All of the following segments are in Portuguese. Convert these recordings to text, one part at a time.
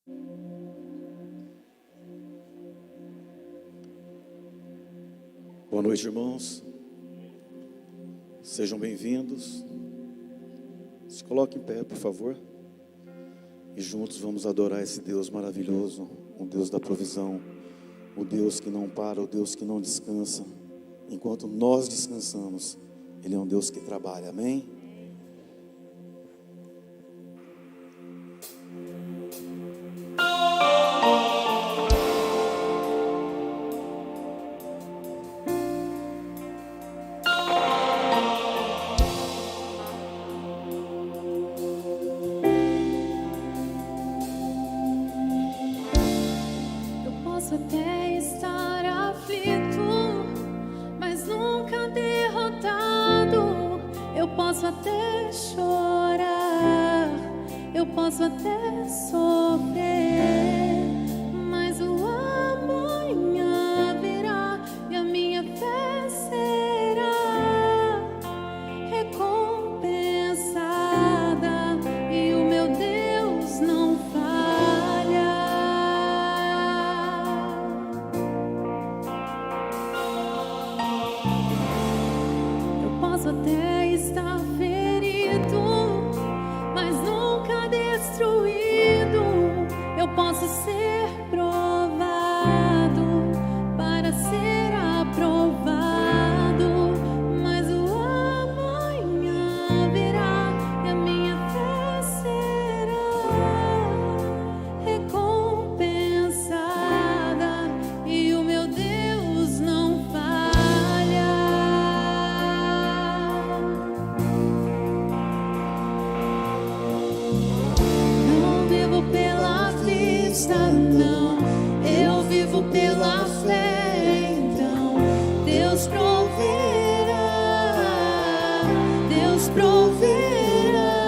Boa noite, irmãos. Sejam bem-vindos. Se coloquem em pé, por favor. E juntos vamos adorar esse Deus maravilhoso, o Deus da provisão, o Deus que não para, o Deus que não descansa. Enquanto nós descansamos, Ele é um Deus que trabalha. Amém? Até estar aflito, mas nunca derrotado. Eu posso até chorar, eu posso até sofrer, mas o amanhã virá e a minha fé será recompensada e o meu Deus não falha. Até estar ferido, mas nunca destruído. Eu posso ser provado para ser aprovado, mas o amanhã virá e a minha fé será recompensada e o meu Deus não falha. Pela vista, não, eu vivo pela fé. Então Deus proverá, Deus proverá.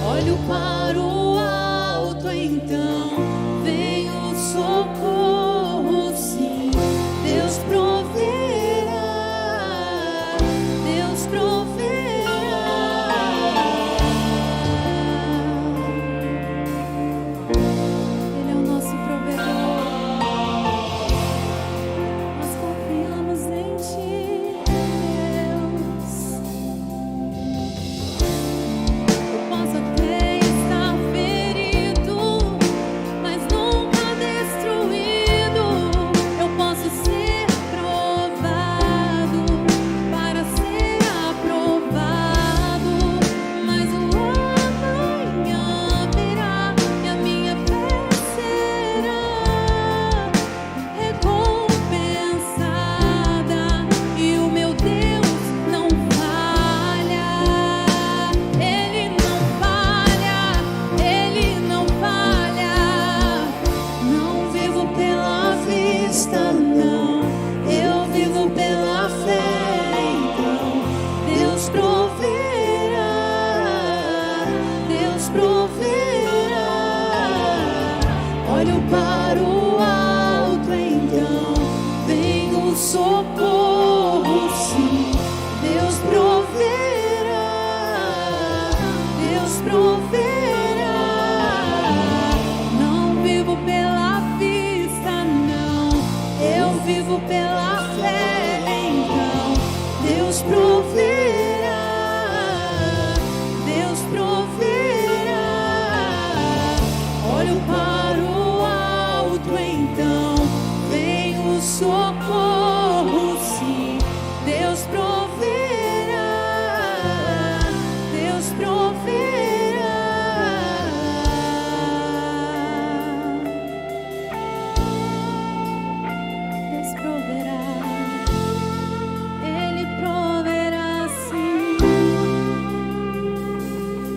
Olho para o alto, então vem o socorro, sim. Deus proverá, Deus proverá. Olho para o alto, então vem o socorro, sim. Deus proverá, Deus proverá. Não vivo pela vista, não, eu vivo pela fé. Então Deus proverá, Deus proverá. Olho para o então vem o socorro, sim. Deus proverá, Deus proverá. Deus proverá, Ele proverá, sim.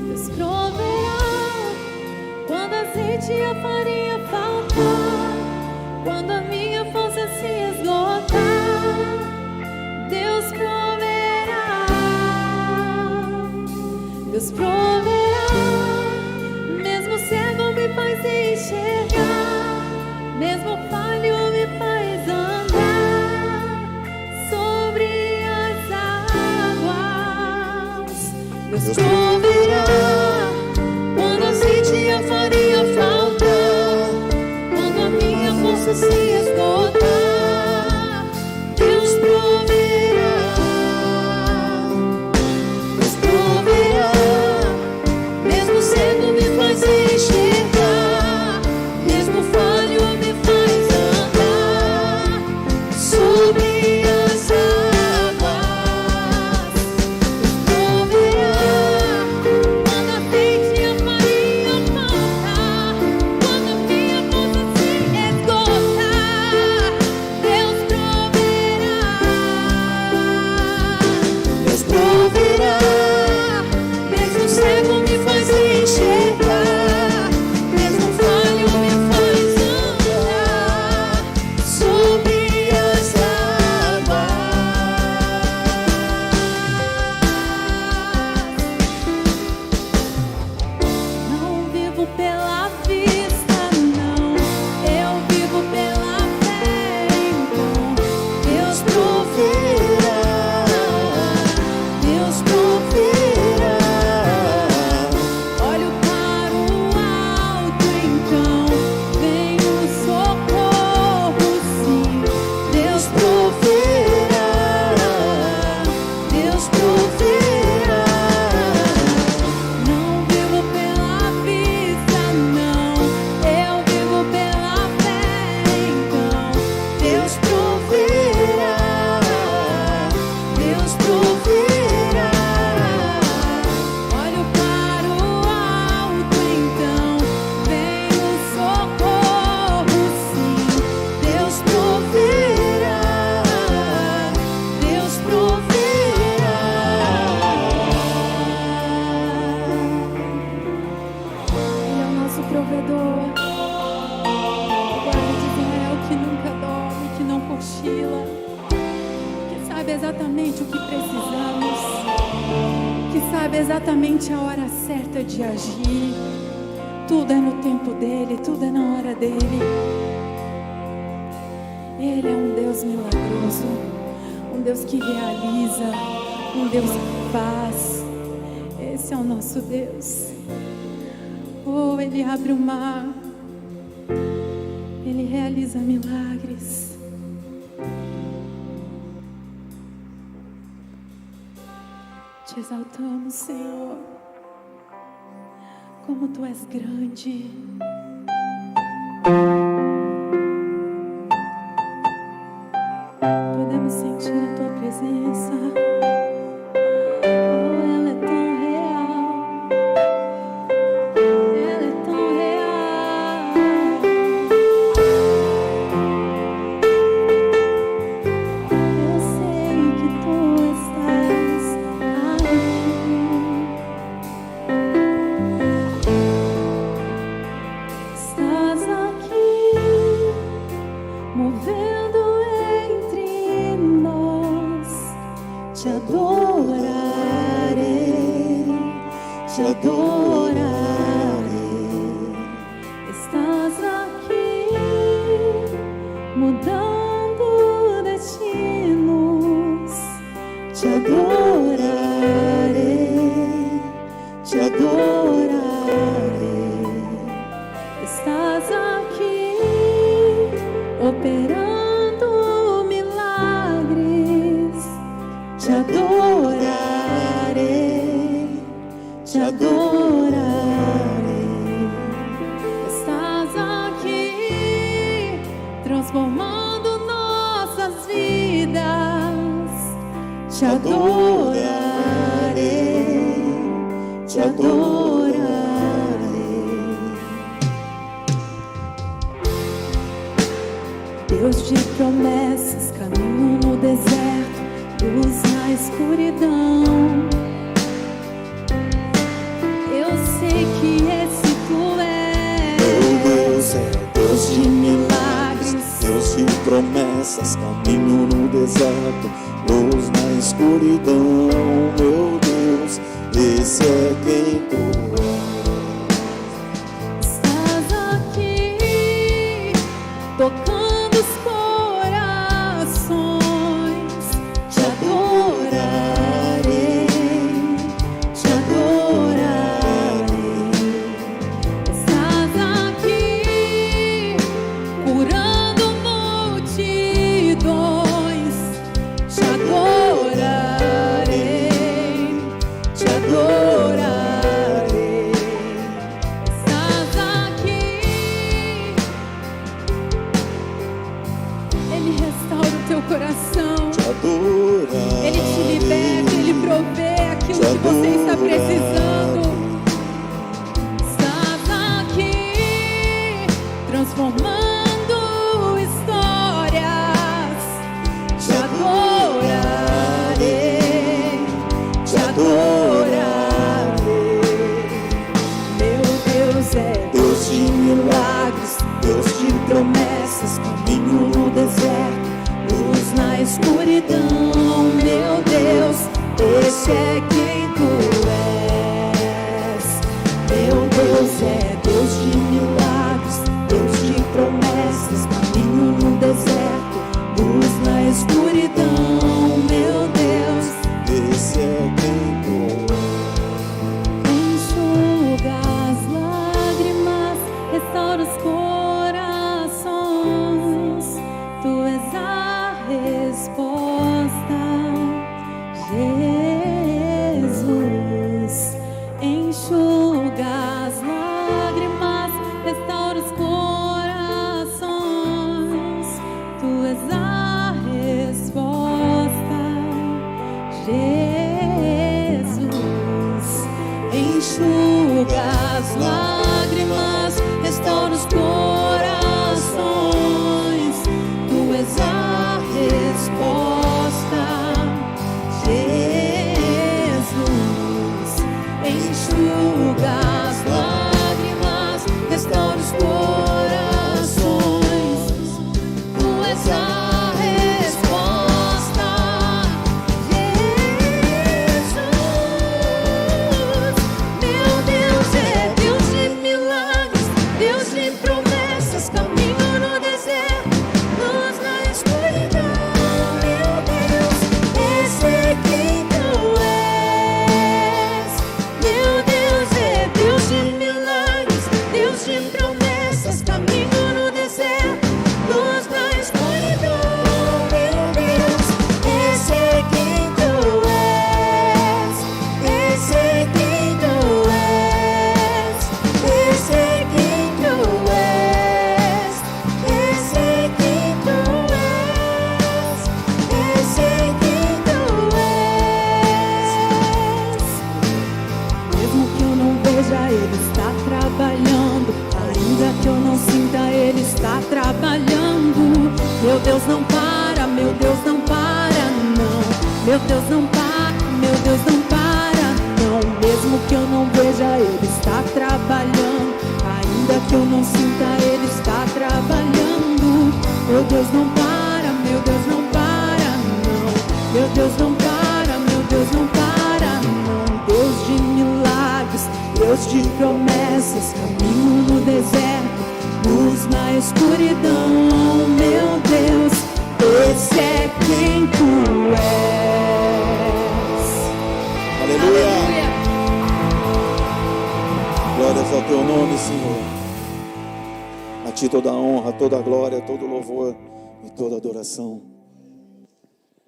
Deus proverá quando azeite e a farinha faltar, quando a minha força se esgotar. Deus proverá, Deus proverá. Mesmo cego me faz enxergar, mesmo falho me faz andar sobre as águas. Deus proverá quando a azeite e a farinha faltar. isso se esgotar, Deus proverá. Deus proverá. Mesmo cego me faz enxergar, mesmo falho me faz andar sobre as águas. Deus proverá. Quando a azeite e a farinha faltar, quando a minha força se esgotar, Deus proverá. Deus proverá. Mesmo cego me faz enxergar, mesmo falho me faz andar sobre as águas. Não vivo pela vista, não, eu vivo pela fé. Então Deus proverá. Deus proverá. Olho para o alto, então vem o socorro, sim. Deus proverá. Deus proverá. Não vivo pela vista, não, eu vivo pela fé. Então Deus proverá. Deus proverá. Olho para o alto, então vem o socorro, sim. Deus proverá. Deus proverá. Ele é o nosso provedor, o guarda de Israel que nunca dorme, que não cochila, que sabe exatamente o que precisamos, que sabe exatamente a hora certa de agir. Tudo é no tempo dele, tudo é na hora dele. Ele é um Deus milagroso, um Deus que realiza, um Deus que faz. Esse é o nosso Deus. Oh, Ele abre o mar, Ele realiza milagres. Te exaltamos, Senhor, como Tu és grande. Podemos sentir a Tua presença. Oh, ela é tão real. Ela é tão real. Eu sei que Tu estás aqui. Estás aqui, movendo entre nós. Te adorarei, te adorarei. Estás aqui, mudando destinos. Te adorarei, te adorarei. Estás aqui, operando milagres. Te adorarei, te adorarei. Estás aqui, transformando nossas vidas. Te adorarei, te adorarei. Deus de promessas, caminho no deserto, luz na escuridão. Eu sei que esse Tu és. Meu Deus é Deus de milagres, milagres. Deus de promessas, caminho no deserto, luz na escuridão. Meu Deus, esse é quem Tu Estás aqui, tocando os corações. Te adorarei, te adorarei. Estás aqui, curando enxuga as lágrimas, restaura os corações. Tu és a resposta, Jesus. Enxuga as lágrimas, restaura os corações. Tu és a resposta, Jesus. Meu Deus é Deus de milagres, Deus de promessas, caminho no deserto, luz na escuridão. Meu Deus, esse é quem tu és. Meu Deus é Deus de milagres, Deus de promessas, caminho no deserto, luz na escuridão. Meu Deus, esse é quem tu és. Esse é quem tu és. Esse é quem tu és. Esse é quem tu és. Esse é quem tu és. Mesmo que eu não veja, Ele está trabalhando. Ainda que eu não sinta, Ele está trabalhando. Meu Deus não para, meu Deus não para, não. Meu Deus não para, meu Deus não para, não. Mesmo que eu não veja, Ele está trabalhando. Ainda que eu não sinta, Ele está trabalhando. Meu Deus não para, meu Deus não para, não. Meu Deus não para, meu Deus não para, não. Deus de milagres, Deus de promessas, caminho no deserto, luz na escuridão. Meu Deus, esse é quem tu és. Aleluia. Glórias ao teu nome, Senhor. A ti toda a honra, toda a glória, todo o louvor e toda a adoração.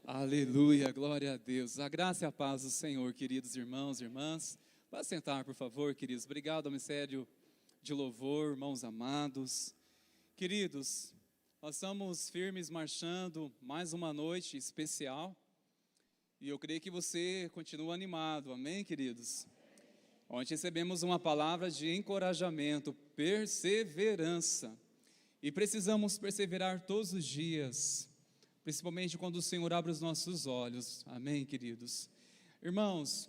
Aleluia, glória a Deus. A graça e a paz do Senhor, queridos irmãos e irmãs. Vá sentar, por favor, queridos. Obrigado ao Ministério de Louvor, irmãos amados. Queridos, nós estamos firmes marchando mais uma noite especial. E eu creio que você continua animado, amém, queridos? Ontem recebemos uma palavra de encorajamento, perseverança. E precisamos perseverar todos os dias, principalmente quando o Senhor abre os nossos olhos, amém, queridos? Irmãos,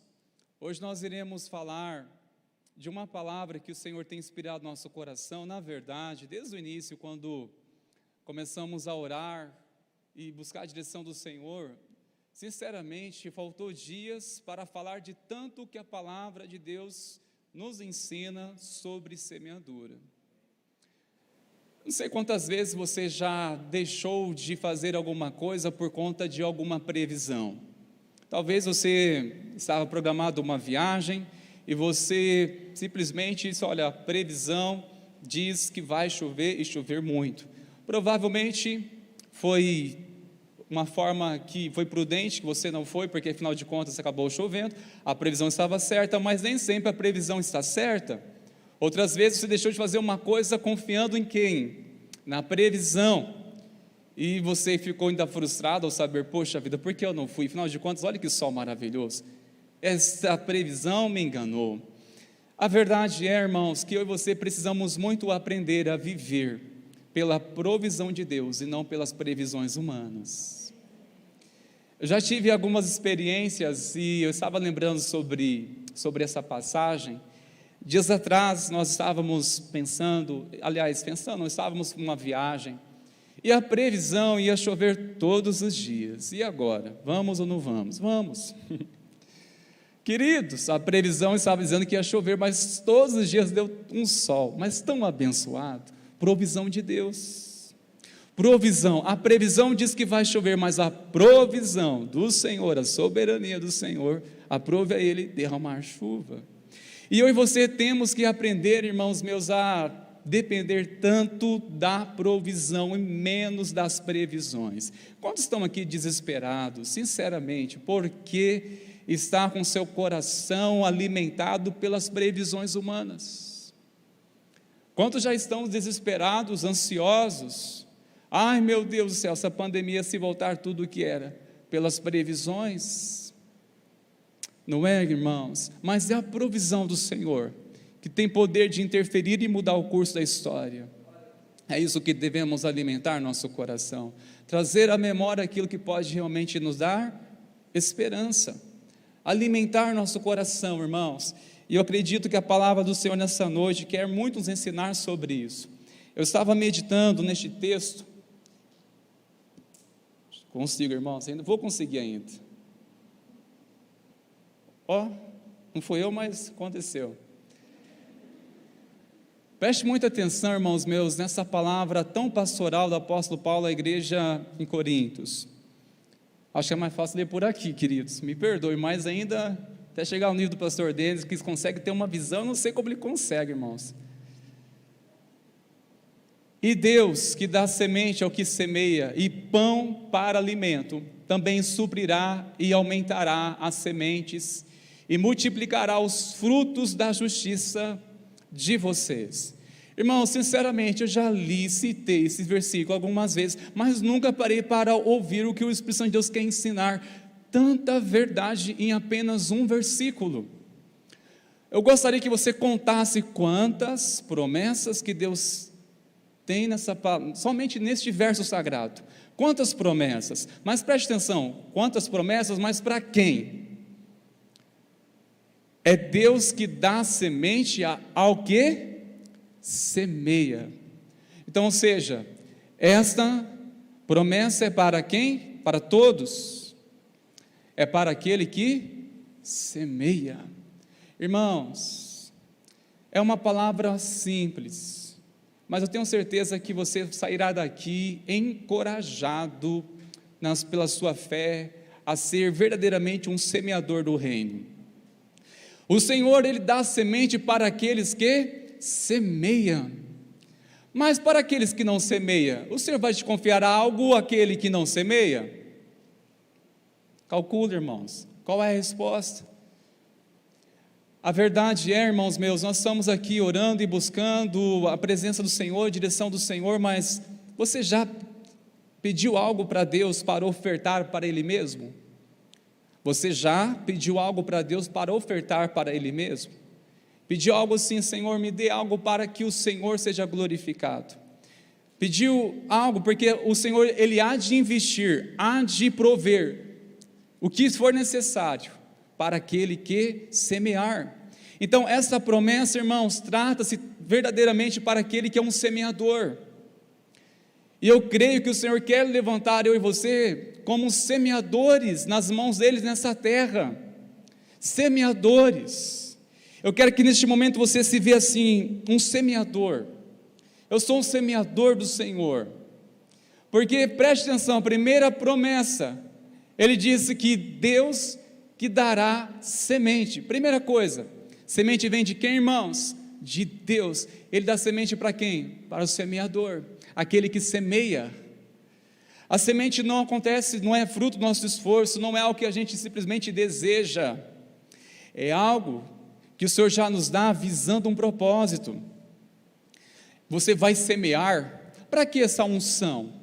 hoje nós iremos falar de uma palavra que o Senhor tem inspirado no nosso coração. Na verdade, desde o início, quando começamos a orar e buscar a direção do Senhor, sinceramente, faltou dias para falar de tanto que a palavra de Deus nos ensina sobre semeadura. Não sei quantas vezes você já deixou de fazer alguma coisa por conta de alguma previsão. Talvez você estava programado uma viagem e você simplesmente disse, olha, a previsão diz que vai chover e chover muito. Provavelmente foi uma forma que foi prudente, que você não foi, porque afinal de contas acabou chovendo, a previsão estava certa, mas nem sempre a previsão está certa. Outras vezes você deixou de fazer uma coisa confiando em quem? Na previsão. E você ficou ainda frustrado ao saber, poxa vida, por que eu não fui? Afinal de contas, olha que sol maravilhoso. Essa previsão me enganou. A verdade é, irmãos, que eu e você precisamos muito aprender a viver pela provisão de Deus e não pelas previsões humanas. Eu já tive algumas experiências e eu estava lembrando sobre essa passagem. Dias atrás nós estávamos nós estávamos numa viagem e a previsão ia chover todos os dias. E agora? Vamos ou não vamos? Vamos. Queridos, a previsão estava dizendo que ia chover, mas todos os dias deu um sol, mas tão abençoado. Provisão de Deus. Provisão, a previsão diz que vai chover, mas a provisão do Senhor, a soberania do Senhor, aprove a Ele derramar chuva. E eu e você temos que aprender, irmãos meus, a depender tanto da provisão e menos das previsões. Quantos estão aqui desesperados, sinceramente, porque está com seu coração alimentado pelas previsões humanas? Quantos já estão desesperados, ansiosos? Ai meu Deus do céu, essa pandemia se voltar tudo o que era, pelas previsões. Não é, irmãos? Mas é a provisão do Senhor, que tem poder de interferir e mudar o curso da história. É isso que devemos alimentar nosso coração, trazer à memória aquilo que pode realmente nos dar esperança, alimentar nosso coração, irmãos. E eu acredito que a palavra do Senhor nessa noite quer muito nos ensinar sobre isso. Eu estava meditando neste texto. Consigo, irmãos, ainda vou conseguir ainda. Não foi eu, mas aconteceu. Preste muita atenção, irmãos meus, nessa palavra tão pastoral do apóstolo Paulo à igreja em Coríntios. Acho que é mais fácil ler por aqui, queridos. Me perdoe, mas ainda, até chegar ao nível do pastor Denis, que consegue ter uma visão, não sei como ele consegue, irmãos. E Deus, que dá semente ao que semeia, e pão para alimento, também suprirá e aumentará as sementes, e multiplicará os frutos da justiça de vocês. Irmãos, sinceramente, eu já citei esse versículo algumas vezes, mas nunca parei para ouvir o que o Espírito Santo de Deus quer ensinar, tanta verdade em apenas um versículo. Eu gostaria que você contasse quantas promessas que Deus tem somente neste verso sagrado. Quantas promessas? Mas preste atenção, quantas promessas, mas para quem? É Deus que dá semente ao que semeia. Então, ou seja, esta promessa é para quem? Para todos. É para aquele que semeia. Irmãos, é uma palavra simples, mas eu tenho certeza que você sairá daqui encorajado pela sua fé a ser verdadeiramente um semeador do reino. O Senhor, Ele dá semente para aqueles que semeiam, mas para aqueles que não semeiam, o Senhor vai te confiar algo àquele que não semeia? Calcule, irmãos, qual é a resposta? A verdade é, irmãos meus, nós estamos aqui orando e buscando a presença do Senhor, a direção do Senhor, mas você já pediu algo para Deus para ofertar para Ele mesmo? Você já pediu algo para Deus para ofertar para Ele mesmo? Pediu algo assim: Senhor, me dê algo para que o Senhor seja glorificado. Pediu algo porque o Senhor, Ele há de investir, há de prover o que for necessário para aquele que semear. Então essa promessa, irmãos, trata-se verdadeiramente para aquele que é um semeador. E eu creio que o Senhor quer levantar eu e você como semeadores nas mãos deles nessa terra. Semeadores. Eu quero que neste momento você se vê assim, um semeador. Eu sou um semeador do Senhor. Porque preste atenção, a primeira promessa, Ele disse que Deus que dará semente. Primeira coisa, semente vem de quem, irmãos? De Deus. Ele dá semente para quem? Para o semeador, aquele que semeia. A semente não acontece, não é fruto do nosso esforço, não é algo que a gente simplesmente deseja, é algo que o Senhor já nos dá visando um propósito. Você vai semear, para que essa unção?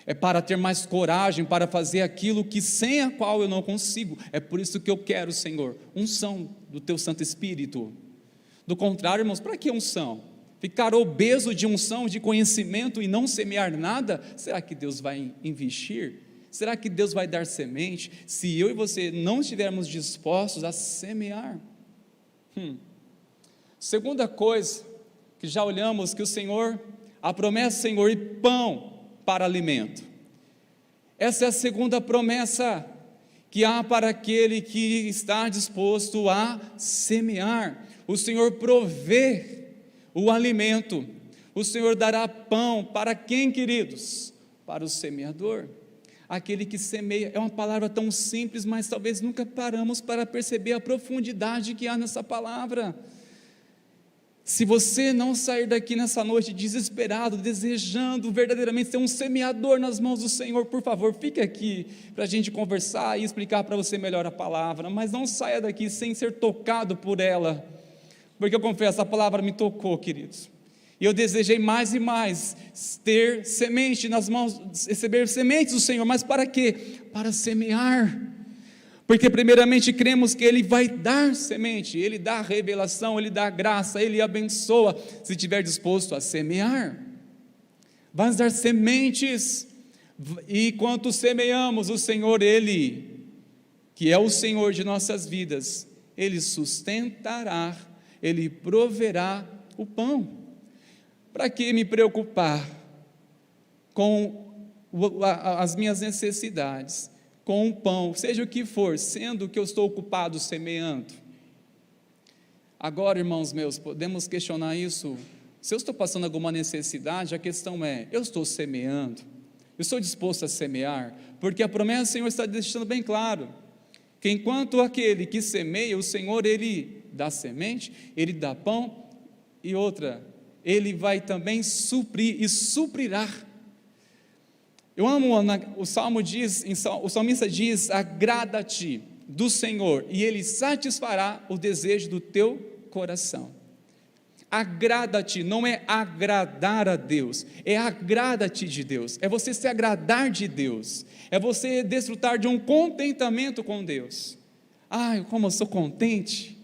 É para ter mais coragem, para fazer aquilo que sem a qual eu não consigo. É por isso que eu quero, Senhor, unção do Teu Santo Espírito. Do contrário, irmãos, para que unção? Ficar obeso de unção, de conhecimento e não semear nada? Será que Deus vai investir? Será que Deus vai dar semente? Se eu e você não estivermos dispostos a semear. Segunda coisa, que já olhamos, que o Senhor, a promessa, Senhor, e pão para alimento. Essa é a segunda promessa que há para aquele que está disposto a semear. O Senhor provê o alimento, o Senhor dará pão para quem, queridos? Para o semeador, aquele que semeia. É uma palavra tão simples, mas talvez nunca paramos para perceber a profundidade que há nessa palavra. Se você não sair daqui nessa noite desesperado, desejando verdadeiramente ser um semeador nas mãos do Senhor, por favor, fique aqui para a gente conversar e explicar para você melhor a palavra, mas não saia daqui sem ser tocado por ela, porque eu confesso, a palavra me tocou, queridos, e eu desejei mais e mais ter semente nas mãos, receber sementes do Senhor, mas para quê? Para semear, Porque primeiramente cremos que Ele vai dar semente, Ele dá revelação, Ele dá graça, Ele abençoa, se estiver disposto a semear. Vai nos dar sementes, e enquanto semeamos, o Senhor, Ele, que é o Senhor de nossas vidas, Ele sustentará, Ele proverá o pão. Para que me preocupar com as minhas necessidades, com o pão, seja o que for, sendo que eu estou ocupado semeando? Agora, irmãos meus, podemos questionar isso. Se eu estou passando alguma necessidade, a questão é, eu estou semeando? Eu estou disposto a semear? Porque a promessa do Senhor está deixando bem claro, que enquanto aquele que semeia, o Senhor, Ele dá semente, Ele dá pão, e outra, Ele vai também suprir e suprirá. Eu amo, o salmista diz, agrada-te do Senhor, e Ele satisfará o desejo do teu coração. Agrada-te, não é agradar a Deus, é agrada-te de Deus, é você se agradar de Deus, é você desfrutar de um contentamento com Deus. Ai, como eu sou contente,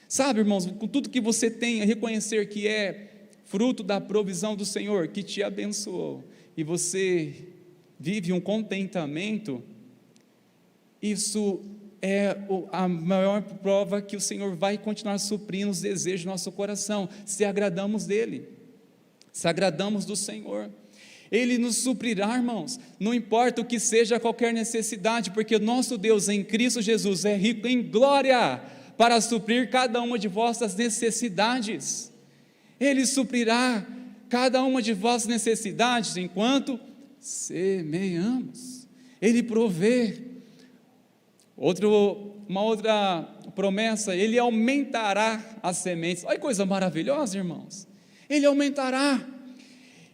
sabe, irmãos, com tudo que você tem, reconhecer que é fruto da provisão do Senhor, que te abençoou, e você vive um contentamento, isso é a maior prova que o Senhor vai continuar suprindo os desejos do nosso coração, se agradamos dEle, se agradamos do Senhor. Ele nos suprirá, irmãos, não importa o que seja qualquer necessidade, porque o nosso Deus em Cristo Jesus é rico em glória, para suprir cada uma de vossas necessidades. Ele suprirá cada uma de vossas necessidades, enquanto semeamos, Ele provê. Uma outra promessa, Ele aumentará as sementes. Olha que coisa maravilhosa, irmãos, Ele aumentará,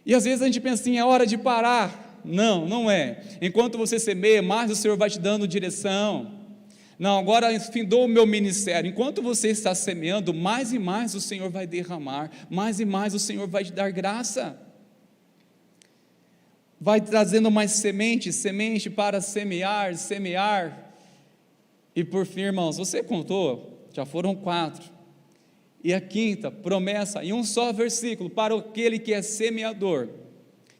e às vezes a gente pensa assim, é hora de parar. Não, não é, enquanto você semeia, mais o Senhor vai te dando direção. Não, agora findou o meu ministério, enquanto você está semeando, mais e mais o Senhor vai derramar, mais e mais o Senhor vai te dar graça, vai trazendo mais semente para semear, e por fim, irmãos, você contou, já foram 4, e a 5ª promessa, em um só versículo, para aquele que é semeador,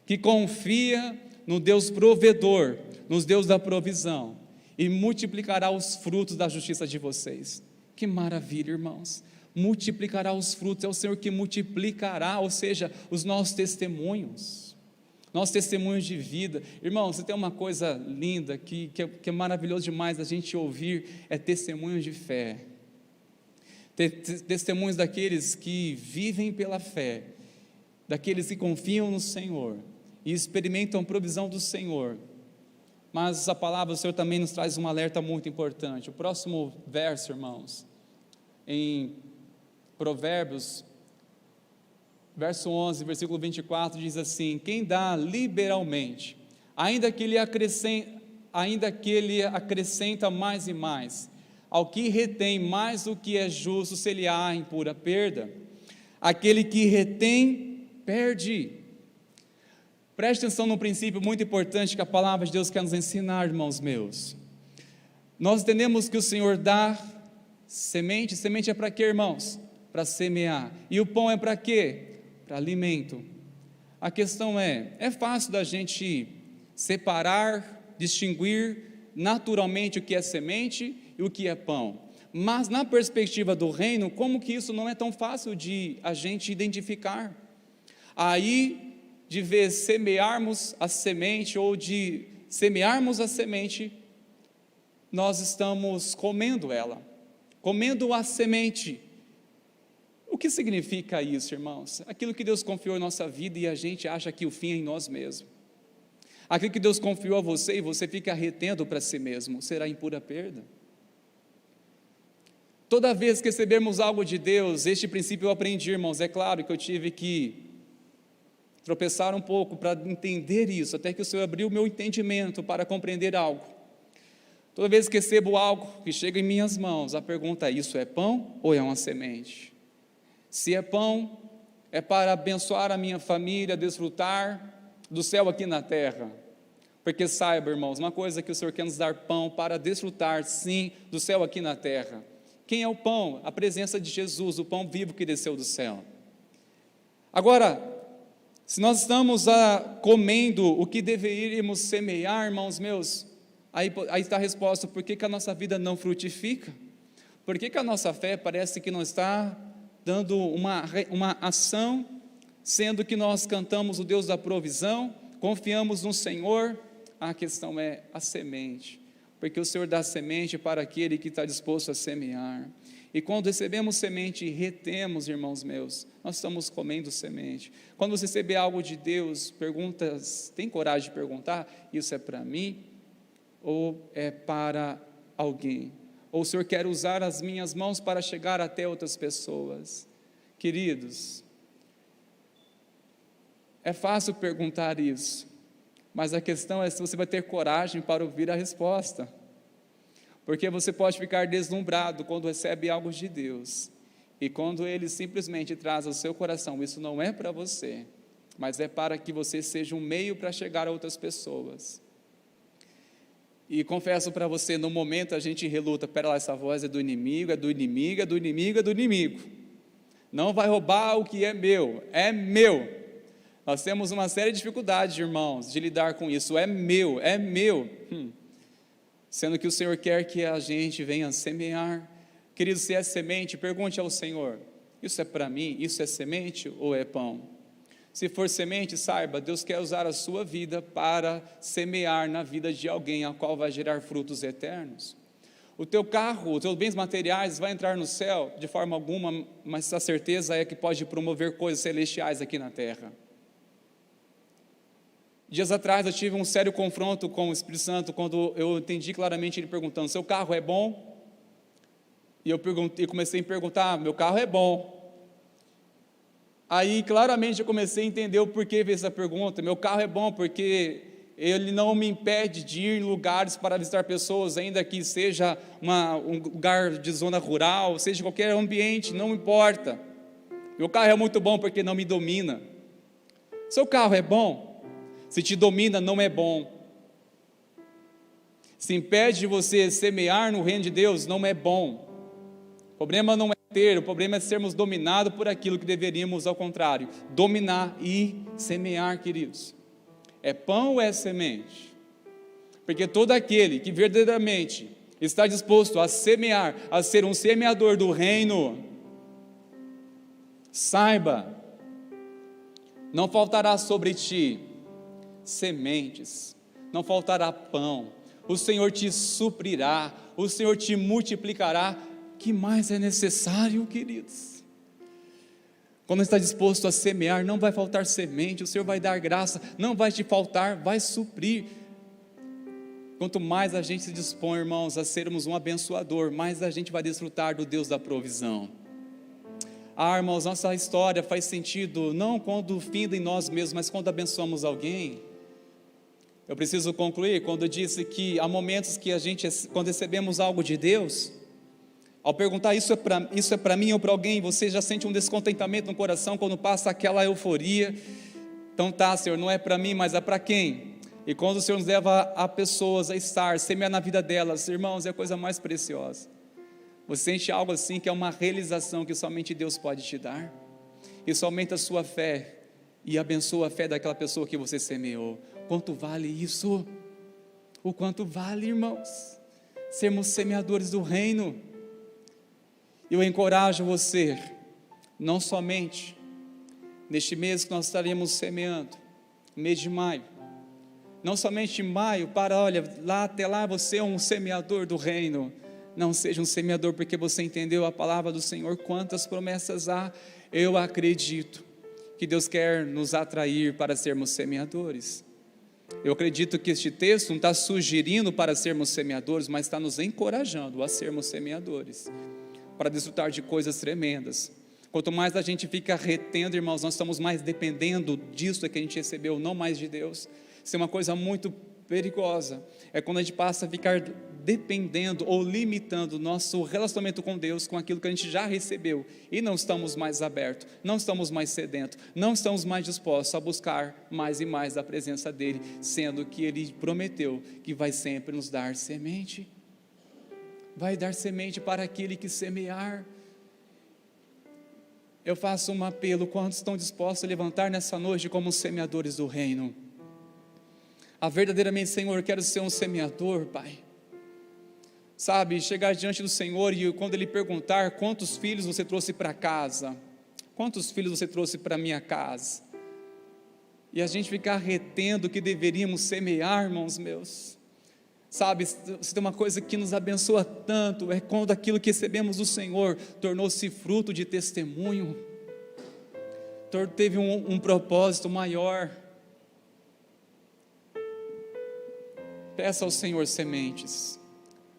que confia no Deus provedor, nos Deus da provisão, e multiplicará os frutos da justiça de vocês. Que maravilha, irmãos, multiplicará os frutos, é o Senhor que multiplicará, ou seja, os nossos testemunhos de vida. Irmão, você tem uma coisa linda, que é maravilhoso demais a gente ouvir, é testemunhos de fé, testemunhos daqueles que vivem pela fé, daqueles que confiam no Senhor, e experimentam a provisão do Senhor. Mas a palavra do Senhor também nos traz um alerta muito importante. O próximo verso, irmãos, em Provérbios, verso 11, versículo 24, diz assim: quem dá liberalmente, ainda que ele acrescenta mais e mais, ao que retém mais do que é justo, se ele há em pura perda. Aquele que retém, perde. Preste atenção num princípio muito importante que a palavra de Deus quer nos ensinar, irmãos meus. Nós entendemos que o Senhor dá semente é para quê, irmãos? Para semear. E o pão é para quê? Para alimento. A questão é fácil da gente separar, distinguir naturalmente o que é semente e o que é pão, mas na perspectiva do reino, como que isso não é tão fácil de a gente identificar? Aí, de ver semearmos a semente, ou de semearmos a semente, nós estamos comendo ela, comendo a semente. O que significa isso, irmãos? Aquilo que Deus confiou em nossa vida e a gente acha que o fim é em nós mesmos. Aquilo que Deus confiou a você e você fica retendo para si mesmo, será em pura perda. Toda vez que recebermos algo de Deus, este princípio eu aprendi, irmãos, é claro que eu tive que tropeçar um pouco para entender isso, até que o Senhor abriu o meu entendimento para compreender algo. Toda vez que recebo algo que chega em minhas mãos, a pergunta é: isso é pão ou é uma semente? Se é pão, é para abençoar a minha família, desfrutar do céu aqui na terra, Porque saiba, irmãos, uma coisa que o Senhor quer nos dar pão para desfrutar, sim, do céu aqui na terra. Quem é o pão? A presença de Jesus, o pão vivo que desceu do céu. Agora, se nós estamos comendo o que deveríamos semear, irmãos meus, aí está a resposta: por que a nossa vida não frutifica? Por que a nossa fé parece que não está dando uma ação, sendo que nós cantamos o Deus da provisão, confiamos no Senhor? A questão é a semente, porque o Senhor dá semente para aquele que está disposto a semear. E quando recebemos semente e retemos, irmãos meus, nós estamos comendo semente. Quando você receber algo de Deus, tem coragem de perguntar: isso é para mim ou é para alguém? Ou o Senhor quer usar as minhas mãos para chegar até outras pessoas? Queridos, é fácil perguntar isso, mas a questão é se você vai ter coragem para ouvir a resposta. Porque você pode ficar deslumbrado quando recebe algo de Deus, e quando Ele simplesmente traz ao seu coração: isso não é para você, mas é para que você seja um meio para chegar a outras pessoas. E confesso para você, no momento a gente reluta: pera lá, essa voz é do inimigo, é do inimigo, é do inimigo, é do inimigo. Não vai roubar o que é meu, é meu. Nós temos uma série de dificuldades, irmãos, de lidar com isso. É meu, é meu. Sendo que o Senhor quer que a gente venha semear. Querido, se é semente, pergunte ao Senhor: isso é para mim? Isso é semente ou é pão? Se for semente, saiba, Deus quer usar a sua vida para semear na vida de alguém, a qual vai gerar frutos eternos. O teu carro, os teus bens materiais vai entrar no céu de forma alguma, mas a certeza é que pode promover coisas celestiais aqui na terra. Dias atrás eu tive um sério confronto com o Espírito Santo, quando eu entendi claramente ele perguntando: seu carro é bom? E eu comecei a perguntar: meu carro é bom. Aí claramente eu comecei a entender o porquê veio essa pergunta. Meu carro é bom porque ele não me impede de ir em lugares para visitar pessoas, ainda que seja um lugar de zona rural, seja qualquer ambiente, não importa. Meu carro é muito bom porque não me domina. Seu carro é bom? Se te domina, não é bom. Se impede de você semear no reino de Deus, não é bom. O problema não é ter, o problema é sermos dominados por aquilo que deveríamos, ao contrário, dominar e semear, queridos. É pão ou é semente? Porque todo aquele que verdadeiramente está disposto a semear, a ser um semeador do reino, saiba, não faltará sobre ti sementes, não faltará pão, o Senhor te suprirá, o Senhor te multiplicará. Que mais é necessário, queridos? Quando está disposto a semear, não vai faltar semente, o Senhor vai dar graça, não vai te faltar, vai suprir. Quanto mais a gente se dispõe, irmãos, a sermos um abençoador, mais a gente vai desfrutar do Deus da provisão. Irmãos, nossa história faz sentido não quando finda em nós mesmos, mas quando abençoamos alguém. Eu preciso concluir quando eu disse que há momentos que quando recebemos algo de Deus, ao perguntar isso é para mim ou para alguém, você já sente um descontentamento no coração quando passa aquela euforia. Então tá, Senhor, não é para mim, mas é para quem? E quando o Senhor nos leva a pessoas a estar, semear na vida delas, irmãos, é a coisa mais preciosa. Você sente algo assim que é uma realização que somente Deus pode te dar. Isso aumenta a sua fé e abençoa a fé daquela pessoa que você semeou. Quanto vale isso? O quanto vale, irmãos, sermos semeadores do reino? Eu encorajo você, não somente neste mês que nós estaremos semeando, mês de maio, não somente em maio, até lá você é um semeador do reino. Não seja um semeador porque você entendeu a palavra do Senhor, quantas promessas há. Eu acredito que Deus quer nos atrair para sermos semeadores. Eu acredito que este texto não está sugerindo para sermos semeadores, mas está nos encorajando a sermos semeadores, para desfrutar de coisas tremendas. Quanto mais a gente fica retendo, irmãos, nós estamos mais dependendo disso que a gente recebeu, não mais de Deus. Isso é uma coisa muito perigosa é quando a gente passa a ficar dependendo ou limitando nosso relacionamento com Deus com aquilo que a gente já recebeu e não estamos mais abertos, não estamos mais sedentos, não estamos mais dispostos a buscar mais e mais da presença dEle, sendo que Ele prometeu que vai sempre nos dar semente, vai dar semente para aquele que semear. Eu faço um apelo: quantos estão dispostos a levantar nessa noite como semeadores do reino? Verdadeiramente, Senhor, eu quero ser um semeador, Pai. Sabe, chegar diante do Senhor e quando Ele perguntar: quantos filhos você trouxe para casa? Quantos filhos você trouxe para minha casa? E a gente ficar retendo o que deveríamos semear, irmãos meus. Sabe, se tem uma coisa que nos abençoa tanto, é quando aquilo que recebemos do Senhor tornou-se fruto de testemunho, teve um propósito maior. Peça ao Senhor sementes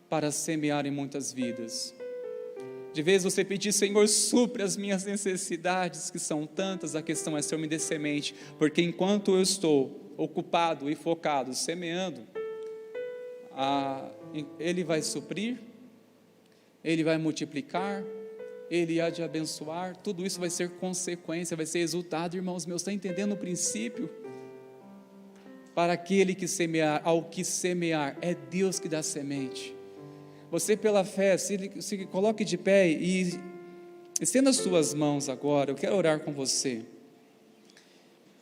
para semear em muitas vidas. De vez você pedir: Senhor, supre as minhas necessidades, que são tantas, a questão é: Senhor, me dê semente, porque enquanto eu estou ocupado e focado, semeando, Ele vai suprir, Ele vai multiplicar, Ele há de abençoar. Tudo isso vai ser consequência, vai ser resultado, irmãos meus. Está entendendo o princípio? Para aquele que semear, ao que semear, é Deus que dá semente. Você, pela fé, se coloque de pé e estenda as suas mãos agora. Eu quero orar com você.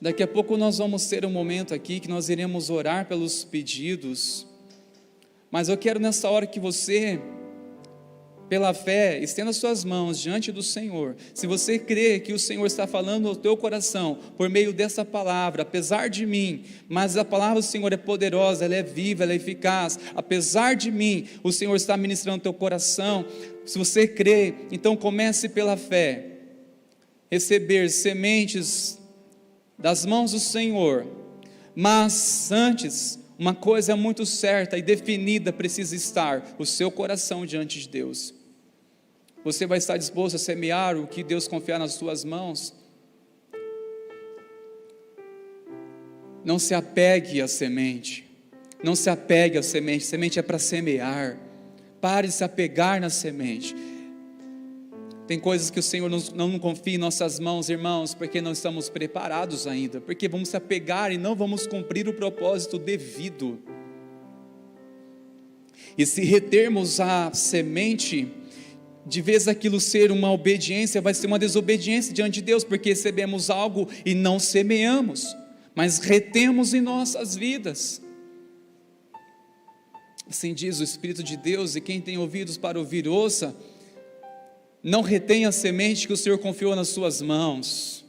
Daqui a pouco nós vamos ter um momento aqui que nós iremos orar pelos pedidos, mas eu quero nessa hora que você, pela fé, estenda as suas mãos diante do Senhor. Se você crê que o Senhor está falando ao teu coração por meio dessa palavra: apesar de mim, mas a palavra do Senhor é poderosa, ela é viva, ela é eficaz, apesar de mim, o Senhor está ministrando o teu coração. Se você crê, então comece pela fé, receber sementes das mãos do Senhor. Mas antes, uma coisa muito certa e definida precisa estar: o seu coração diante de Deus. Você vai estar disposto a semear o que Deus confiar nas suas mãos? Não se apegue à semente, não se apegue à semente. Semente é para semear. Pare de se apegar na semente. Tem coisas que o Senhor não confia em nossas mãos, irmãos, porque não estamos preparados ainda, porque vamos se apegar e não vamos cumprir o propósito devido. E se retermos a semente, de vez aquilo ser uma obediência, vai ser uma desobediência diante de Deus, porque recebemos algo e não semeamos, mas retemos em nossas vidas. Assim diz o Espírito de Deus, e quem tem ouvidos para ouvir, ouça. Não retenha a semente que o Senhor confiou nas suas mãos.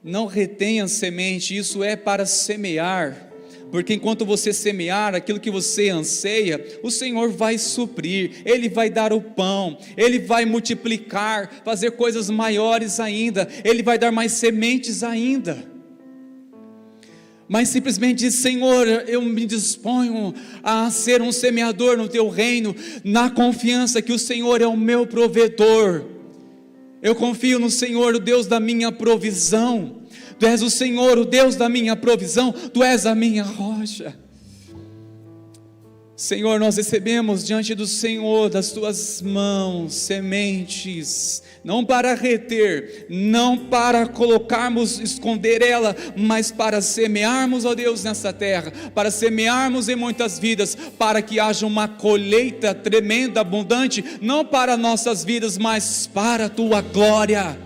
Não retenha a semente, isso é para semear. Porque enquanto você semear aquilo que você anseia, o Senhor vai suprir, Ele vai dar o pão, Ele vai multiplicar, fazer coisas maiores ainda, Ele vai dar mais sementes ainda. Mas simplesmente diz: Senhor, eu me disponho a ser um semeador no Teu reino, na confiança que o Senhor é o meu provedor. Eu confio no Senhor, o Deus da minha provisão. Tu és o Senhor, o Deus da minha provisão, Tu és a minha rocha. Senhor, nós recebemos diante do Senhor, das Tuas mãos, sementes, não para reter, não para colocarmos, esconder ela, mas para semearmos, ó Deus, nessa terra, para semearmos em muitas vidas, para que haja uma colheita tremenda, abundante, não para nossas vidas, mas para a Tua glória.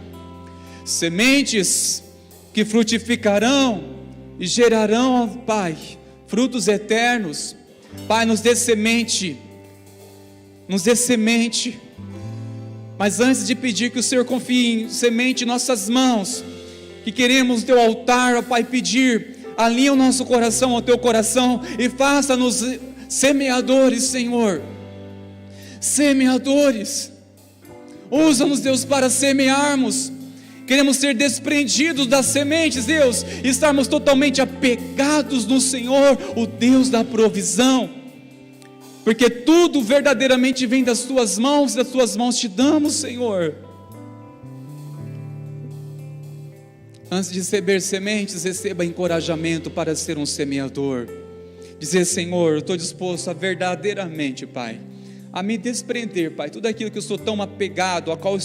Sementes que frutificarão e gerarão, ó Pai, frutos eternos. Pai, nos dê semente, mas antes de pedir que o Senhor confie em semente em nossas mãos, que queremos o Teu altar, ó Pai, pedir, alinha o nosso coração ao Teu coração, e faça-nos semeadores, Senhor, semeadores, usa-nos, Deus, para semearmos. Queremos ser desprendidos das sementes, Deus, e estarmos totalmente apegados no Senhor, o Deus da provisão, porque tudo verdadeiramente vem das Tuas mãos, Te damos, Senhor. Antes de receber sementes, receba encorajamento para ser um semeador. Dizer: Senhor, eu estou disposto a verdadeiramente, Pai, a me desprender, Pai, tudo aquilo que eu sou tão apegado, a qual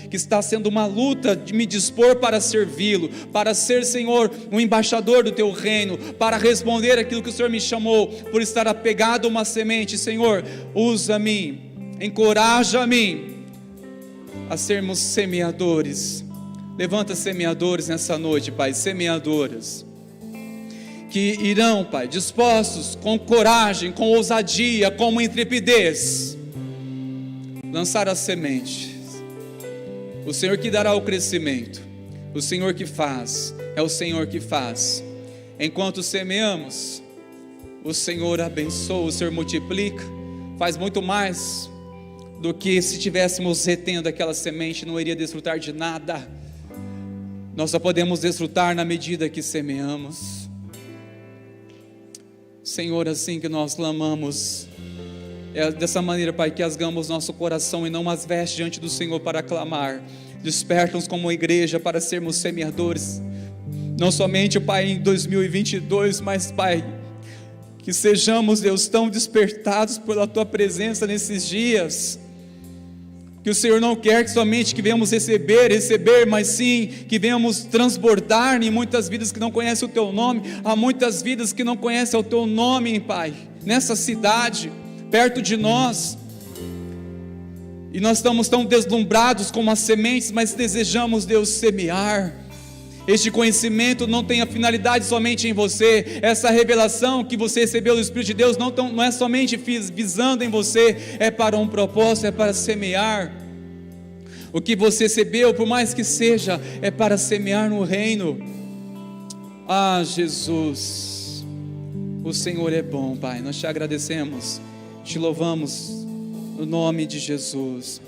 que está sendo uma luta de me dispor para servi-lo, para ser, Senhor, um embaixador do Teu reino, para responder aquilo que o Senhor me chamou, por estar apegado a uma semente. Senhor, usa-me, encoraja-me a sermos semeadores. Levanta semeadores nessa noite, Pai, semeadoras, que irão, Pai, dispostos, com coragem, com ousadia, com intrepidez, lançar as sementes. O Senhor que dará o crescimento, o Senhor que faz, é o Senhor que faz. Enquanto semeamos, o Senhor abençoa, o Senhor multiplica, faz muito mais do que se tivéssemos retendo aquela semente, não iria desfrutar de nada. Nós só podemos desfrutar na medida que semeamos. Senhor, assim que nós clamamos, é dessa maneira, Pai, que rasgamos nosso coração e não as vestes diante do Senhor para clamar. Desperta-nos como igreja para sermos semeadores, não somente, Pai, em 2022, mas, Pai, que sejamos, Deus, tão despertados pela Tua presença nesses dias, que o Senhor não quer que somente que venhamos receber, mas sim que venhamos transbordar em muitas vidas que não conhecem o Teu nome. Há muitas vidas que não conhecem o Teu nome, Pai, nessa cidade, perto de nós, e nós estamos tão deslumbrados com as sementes, mas desejamos, Deus, semear. Este conhecimento não tem a finalidade somente em você. Essa revelação que você recebeu do Espírito de Deus não é somente visando em você, é para um propósito, é para semear. O que você recebeu, por mais que seja, é para semear no reino. Ah, Jesus, o Senhor é bom, Pai, nós te agradecemos, te louvamos no nome de Jesus.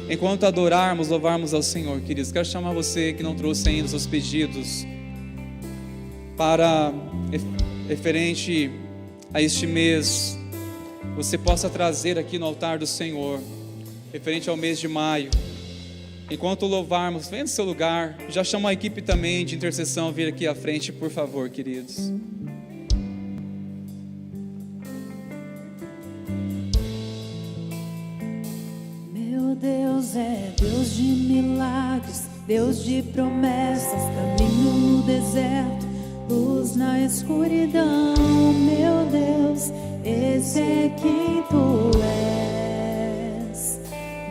Enquanto adorarmos, louvarmos ao Senhor, queridos, quero chamar você que não trouxe ainda os seus pedidos para referente a este mês, você possa trazer aqui no altar do Senhor, referente ao mês de maio. Enquanto louvarmos, venha no seu lugar, já chama a equipe também de intercessão a vir aqui à frente, por favor, queridos. Deus é Deus de milagres, Deus de promessas, caminho no deserto, luz na escuridão. Meu Deus, esse é quem Tu és.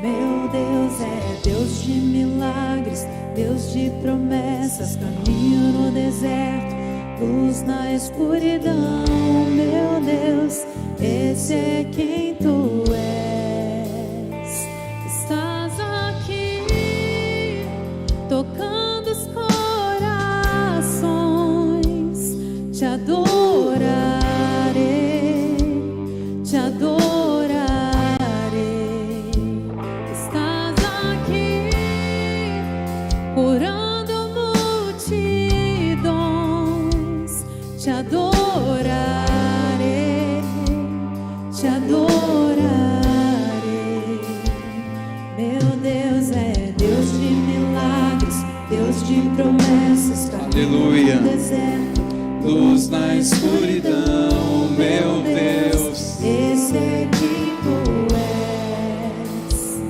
Meu Deus é Deus de milagres, Deus de promessas, caminho no deserto, luz na escuridão. Meu Deus, esse é quem Tu és. Tocando os corações, te adorarei, te adorarei. Estás aqui, curando multidões, te adorarei, te adorarei. Meu Deus é Deus de milagres, Deus de promessas, aleluia, no deserto, luz na escuridão. Meu Deus, esse é quem Tu és.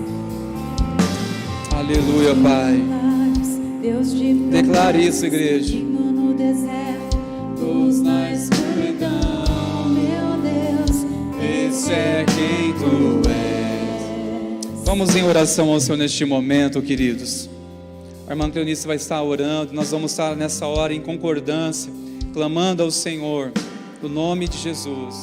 Aleluia, Pai. Deus de Declare isso, igreja. No deserto, Luz na escuridão. Meu Deus, esse é quem Tu és. Vamos em oração ao Senhor neste momento, queridos. A irmã Cleonice vai estar orando, nós vamos estar nessa hora em concordância, clamando ao Senhor, no nome de Jesus.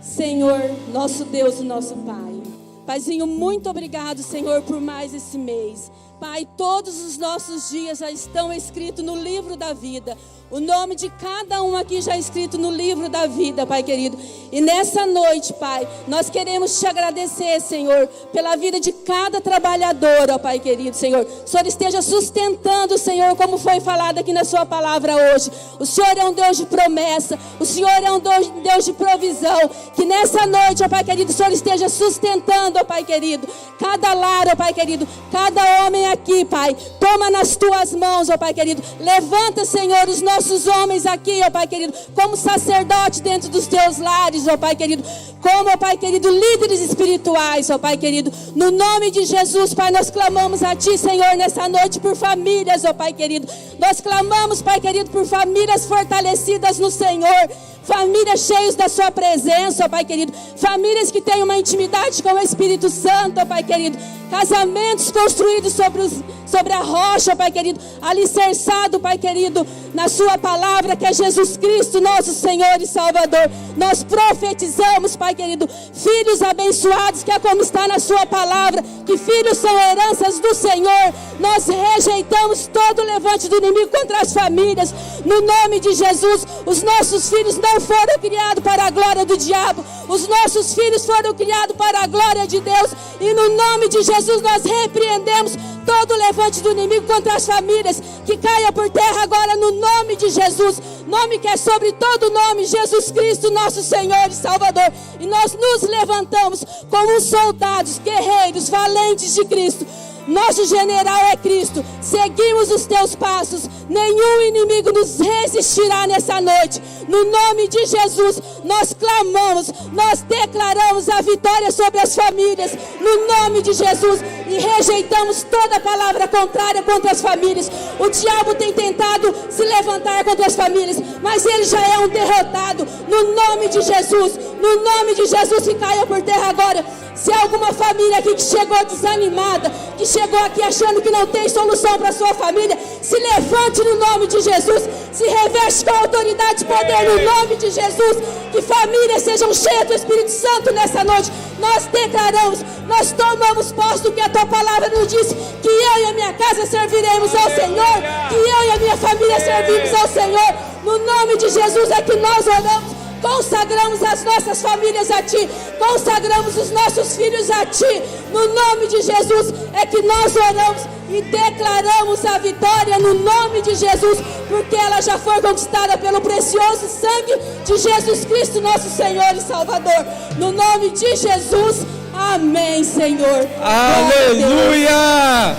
Senhor, nosso Deus e nosso Pai, Paizinho, muito obrigado, Senhor, por mais esse mês. Pai, todos os nossos dias já estão escritos no livro da vida. O nome de cada um aqui já é escrito no livro da vida, Pai querido. E nessa noite, Pai, nós queremos te agradecer, Senhor, pela vida de cada trabalhador, ó Pai querido, Senhor. O Senhor esteja sustentando, Senhor, como foi falado aqui na sua palavra hoje. O Senhor é um Deus de promessa, o Senhor é um Deus de provisão. Que nessa noite, ó Pai querido, o Senhor esteja sustentando, ó Pai querido, cada lar, ó Pai querido, cada homem, homem aqui, Pai, toma nas tuas mãos, ó Pai querido. Levanta, Senhor, os nossos homens aqui, ó Pai querido, como sacerdote dentro dos teus lares, ó Pai querido. Como, ó Pai querido, líderes espirituais, ó Pai querido. No nome de Jesus, Pai, nós clamamos a Ti, Senhor, nessa noite por famílias, ó Pai querido. Nós clamamos, Pai querido, por famílias fortalecidas no Senhor. Famílias cheias da sua presença, ó Pai querido. Famílias que têm uma intimidade com o Espírito Santo, ó Pai querido. Casamentos construídos sobre a rocha, ó Pai querido. Alicerçado, Pai querido, na sua palavra, que é Jesus Cristo, nosso Senhor e Salvador. Nós profetizamos, Pai querido, filhos abençoados, que é como está na sua palavra, que filhos são heranças do Senhor. Nós rejeitamos todo o levante do inimigo contra as famílias. No nome de Jesus, os nossos filhos não foram criados para a glória do diabo. Os nossos filhos foram criados para a glória de Deus. E no nome de Jesus nós repreendemos todo o levante do inimigo contra as famílias. Que caia por terra agora no nome de Jesus. Nome que é sobre todo nome, Jesus Cristo, nosso Senhor e Salvador. E nós nos levantamos como soldados, guerreiros, valentes de Cristo. Nosso general é Cristo. Seguimos os teus passos. Nenhum inimigo nos resistirá nessa noite. No nome de Jesus, nós clamamos, nós declaramos a vitória sobre as famílias. No nome de Jesus. E rejeitamos toda palavra contrária contra as famílias. O diabo tem tentado se levantar contra as famílias, mas ele já é um derrotado. No nome de Jesus. No nome de Jesus, que caia por terra agora. Se há alguma família aqui que chegou desanimada, que chegou aqui achando que não tem solução para a sua família, se levante no nome de Jesus, se reveste com autoridade e poder no nome de Jesus, que famílias sejam cheias do Espírito Santo nessa noite. Nós declaramos, nós tomamos posse do que a tua palavra nos diz, que eu e a minha casa serviremos ao Senhor, que eu e a minha família servimos ao Senhor. No nome de Jesus é que nós oramos. Consagramos as nossas famílias a Ti. Consagramos os nossos filhos a Ti. No nome de Jesus é que nós oramos e declaramos a vitória no nome de Jesus, porque ela já foi conquistada pelo precioso sangue de Jesus Cristo, nosso Senhor e Salvador. No nome de Jesus, amém, Senhor. Aleluia!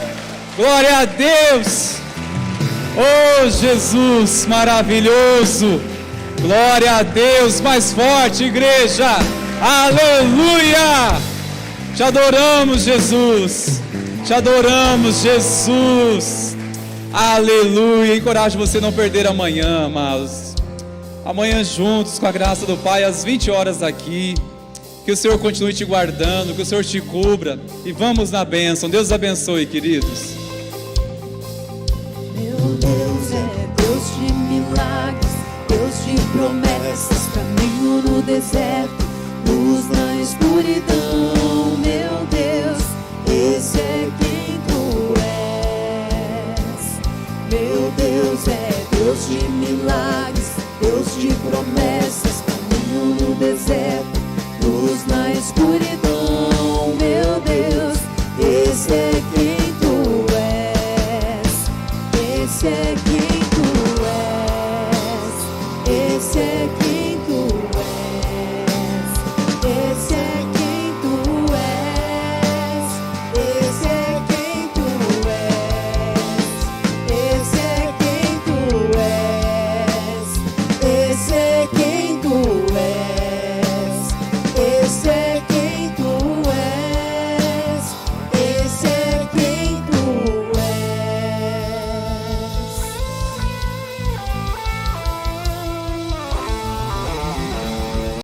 Glória a Deus! Oh, Jesus maravilhoso! Glória a Deus, mais forte, igreja, aleluia, te adoramos, Jesus, aleluia. Encorajo você a não perder amanhã, amados, amanhã juntos, com a graça do Pai, às 20 horas aqui. Que o Senhor continue te guardando, que o Senhor te cubra, e vamos na bênção. Deus abençoe, queridos. Meu Deus é Deus de milagres, Deus de promessas, caminho no deserto, luz na escuridão. Meu Deus, esse é quem Tu és. Meu Deus é Deus de milagres, Deus de promessas, caminho no deserto, luz na escuridão.